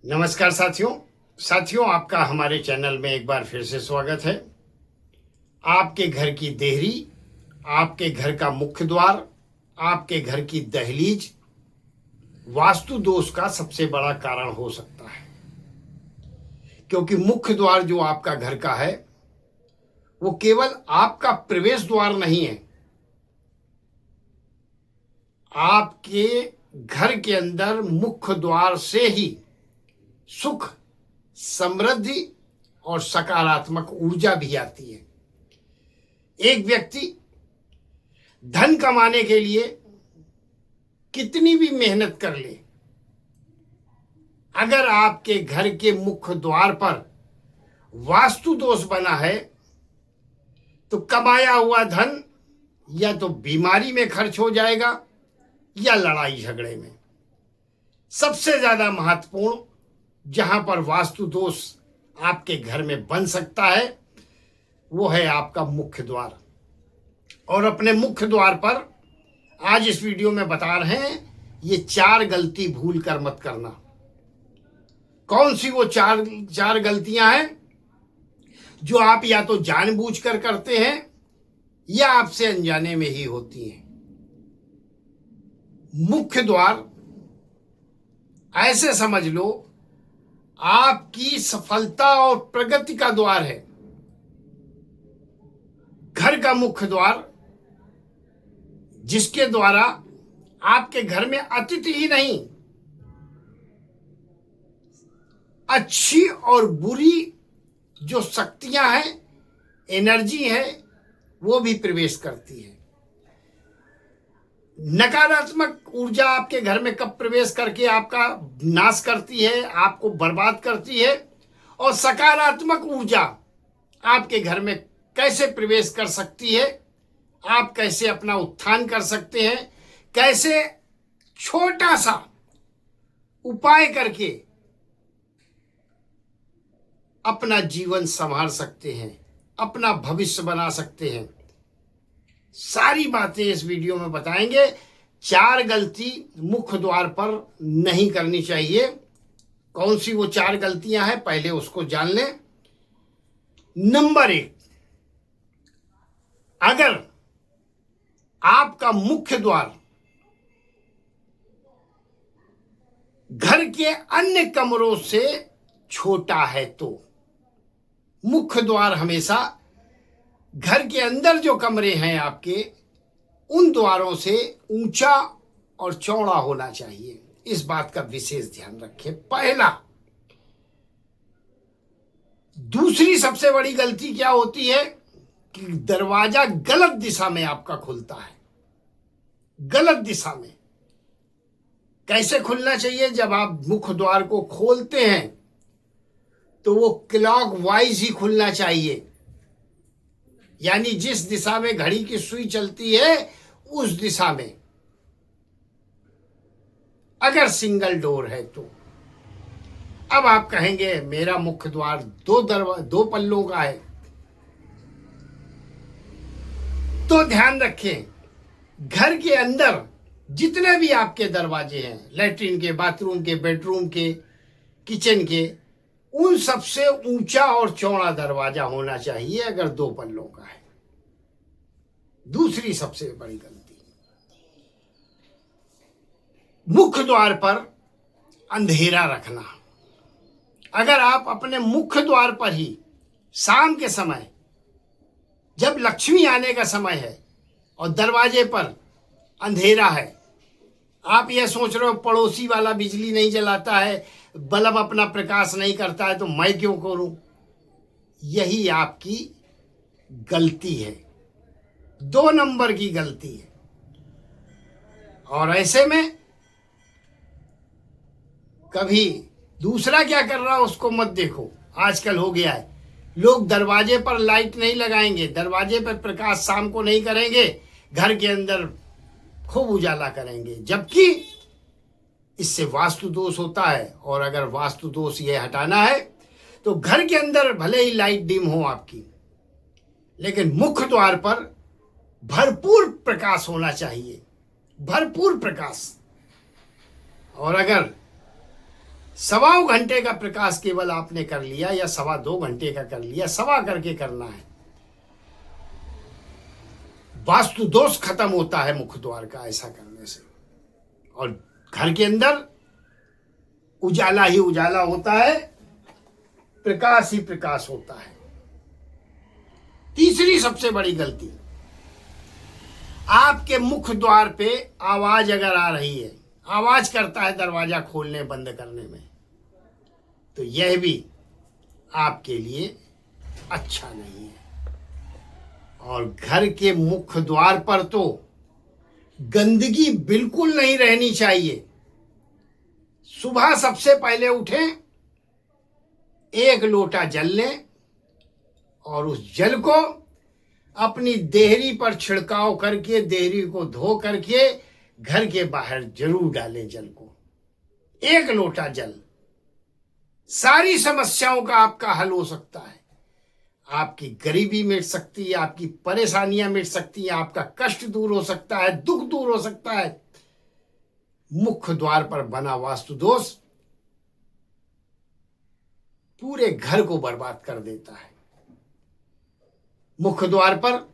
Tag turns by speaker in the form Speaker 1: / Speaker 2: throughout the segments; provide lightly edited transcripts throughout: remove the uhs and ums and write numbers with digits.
Speaker 1: नमस्कार साथियों आपका हमारे चैनल में एक बार फिर से स्वागत है। आपके घर की देहरी, आपके घर का मुख्य द्वार, आपके घर की दहलीज वास्तु दोष का सबसे बड़ा कारण हो सकता है, क्योंकि मुख्य द्वार जो आपका घर का है वो केवल आपका प्रवेश द्वार नहीं है। आपके घर के अंदर मुख्य द्वार से ही सुख, समृद्धि और सकारात्मक ऊर्जा भी आती है। एक व्यक्ति धन कमाने के लिए कितनी भी मेहनत कर ले, अगर आपके घर के मुख्य द्वार पर वास्तु दोष बना है तो कमाया हुआ धन या तो बीमारी में खर्च हो जाएगा या लड़ाई झगड़े में। सबसे ज्यादा महत्वपूर्ण जहां पर वास्तु दोष आपके घर में बन सकता है वो है आपका मुख्य द्वार। और अपने मुख्य द्वार पर आज इस वीडियो में बता रहे हैं ये 4 गलती भूल कर मत करना। कौन सी वो चार गलतियां हैं जो आप या तो जानबूझकर करते हैं या आपसे अनजाने में ही होती हैं। मुख्य द्वार ऐसे समझ लो आपकी सफलता और प्रगति का द्वार है। घर का मुख्य द्वार जिसके द्वारा आपके घर में अतिथि ही नहीं, अच्छी और बुरी जो शक्तियां हैं, एनर्जी है, वो भी प्रवेश करती है। नकारात्मक ऊर्जा आपके घर में कब प्रवेश करके आपका नाश करती है, आपको बर्बाद करती है, और सकारात्मक ऊर्जा आपके घर में कैसे प्रवेश कर सकती है, आप कैसे अपना उत्थान कर सकते हैं, कैसे छोटा सा उपाय करके अपना जीवन संभाल सकते हैं, अपना भविष्य बना सकते हैं। सारी बातें इस वीडियो में बताएंगे। 4 गलती मुख्य द्वार पर नहीं करनी चाहिए। कौन सी वो 4 गलतियां हैं पहले उसको जान लें। नंबर 1, अगर आपका मुख्य द्वार घर के अन्य कमरों से छोटा है तो मुख्य द्वार हमेशा घर के अंदर जो कमरे हैं आपके, उन द्वारों से ऊंचा और चौड़ा होना चाहिए। इस बात का विशेष ध्यान रखें। पहला। दूसरी सबसे बड़ी गलती क्या होती है कि दरवाजा गलत दिशा में आपका खुलता है। गलत दिशा में कैसे खुलना चाहिए? जब आप मुख्य द्वार को खोलते हैं तो वो क्लॉक वाइज ही खुलना चाहिए, यानी जिस दिशा में घड़ी की सुई चलती है उस दिशा में। अगर सिंगल डोर है तो अब आप कहेंगे मेरा मुख्य द्वार 2 पल्लों का है, तो ध्यान रखें घर के अंदर जितने भी आपके दरवाजे हैं, लैट्रिन के, बाथरूम के, बेडरूम के, किचन के, उन सबसे ऊंचा और चौड़ा दरवाजा होना चाहिए अगर 2 पल्लों का है। दूसरी सबसे बड़ी गलती, मुख्य द्वार पर अंधेरा रखना। अगर आप अपने मुख्य द्वार पर ही शाम के समय, जब लक्ष्मी आने का समय है और दरवाजे पर अंधेरा है, आप यह सोच रहे हो पड़ोसी वाला बिजली नहीं जलाता है, बल्ब अपना प्रकाश नहीं करता है, तो मैं क्यों करूं? यही आपकी गलती है, 2 नंबर की गलती है। और ऐसे में कभी दूसरा क्या कर रहा है उसको मत देखो। आजकल हो गया है, लोग दरवाजे पर लाइट नहीं लगाएंगे, दरवाजे पर प्रकाश शाम को नहीं करेंगे, घर के अंदर खूब उजाला करेंगे, जबकि इससे वास्तु दोष होता है। और अगर वास्तु दोष ये हटाना है तो घर के अंदर भले ही लाइट डिम हो आपकी, लेकिन मुख्य द्वार पर भरपूर प्रकाश होना चाहिए, भरपूर प्रकाश। और अगर 1.25 घंटे का प्रकाश केवल आपने कर लिया या 2.25 घंटे का कर लिया, सवा करके करना है। वास्तु दोष खत्म होता है मुख्य द्वार का ऐसा करने से, और घर के अंदर उजाला ही उजाला होता है, प्रकाश ही प्रकाश होता है। तीसरी सबसे बड़ी गलती, आपके मुख्य द्वार पे आवाज अगर आ रही है, आवाज करता है दरवाजा खोलने बंद करने में, तो यह भी आपके लिए अच्छा नहीं है। और घर के मुख्य द्वार पर तो गंदगी बिल्कुल नहीं रहनी चाहिए। सुबह सबसे पहले उठें, 1 लोटा जल लें और उस जल को अपनी देहरी पर छिड़काव करके, देहरी को धो करके घर के बाहर जरूर डालें जल को। 1 लोटा जल, सारी समस्याओं का आपका हल हो सकता है। आपकी गरीबी मिट सकती है, आपकी परेशानियां मिट सकती हैं, आपका कष्ट दूर हो सकता है, दुख दूर हो सकता है। मुख्य द्वार पर बना वास्तु दोष पूरे घर को बर्बाद कर देता है। मुख्य द्वार पर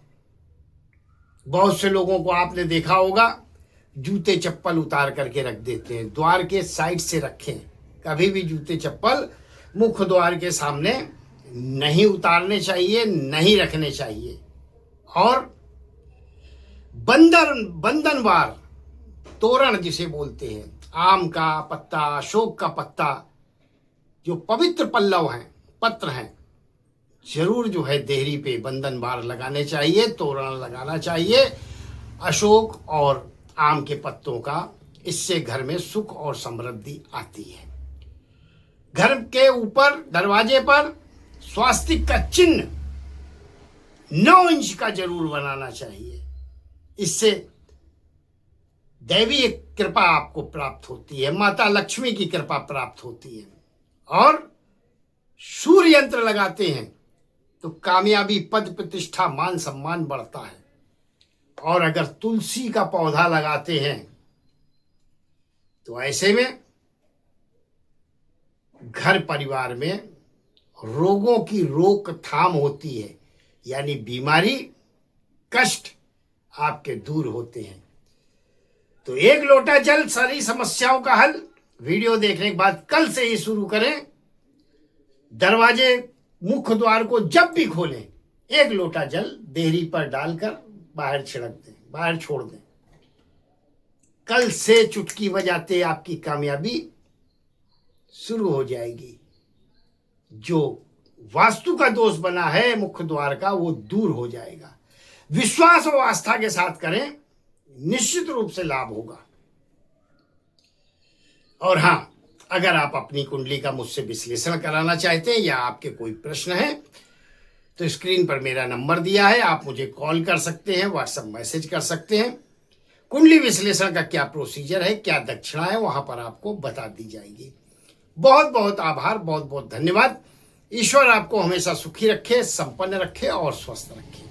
Speaker 1: बहुत से लोगों को आपने देखा होगा, जूते चप्पल उतार करके रख देते हैं। द्वार के साइड से रखें, कभी भी जूते चप्पल मुख्य द्वार के सामने नहीं उतारने चाहिए, नहीं रखने चाहिए। और बंधनवार तोरण जिसे बोलते हैं, आम का पत्ता, अशोक का पत्ता, जो पवित्र पल्लव हैं, पत्र हैं, जरूर जो है देहरी पे बंधनवार लगाने चाहिए, तोरण लगाना चाहिए अशोक और आम के पत्तों का। इससे घर में सुख और समृद्धि आती है। घर के ऊपर दरवाजे पर स्वास्तिक का चिन्ह 9 इंच का जरूर बनाना चाहिए। इससे दैवी कृपा आपको प्राप्त होती है, माता लक्ष्मी की कृपा प्राप्त होती है। और सूर्य यंत्र लगाते हैं तो कामयाबी, पद प्रतिष्ठा, मान सम्मान बढ़ता है। और अगर तुलसी का पौधा लगाते हैं तो ऐसे में घर परिवार में रोगों की रोकथाम होती है, यानी बीमारी, कष्ट आपके दूर होते हैं। तो 1 लोटा जल, सारी समस्याओं का हल। वीडियो देखने के बाद कल से ही शुरू करें। दरवाजे, मुख्य द्वार को जब भी खोलें, 1 लोटा जल देहरी पर डालकर बाहर छिड़क दें, बाहर छोड़ दें। कल से चुटकी बजाते आपकी कामयाबी शुरू हो जाएगी। जो वास्तु का दोष बना है मुख्य द्वार का, वो दूर हो जाएगा। विश्वास और आस्था के साथ करें, निश्चित रूप से लाभ होगा। और हां, अगर आप अपनी कुंडली का मुझसे विश्लेषण कराना चाहते हैं या आपके कोई प्रश्न है तो स्क्रीन पर मेरा नंबर दिया है, आप मुझे कॉल कर सकते हैं, व्हाट्सएप मैसेज कर सकते हैं। कुंडली विश्लेषण का क्या प्रोसीजर है, क्या दक्षिणा है, वहां पर आपको बता दी जाएगी। बहुत बहुत आभार, बहुत बहुत धन्यवाद। ईश्वर आपको हमेशा सुखी रखे, संपन्न रखे और स्वस्थ रखे।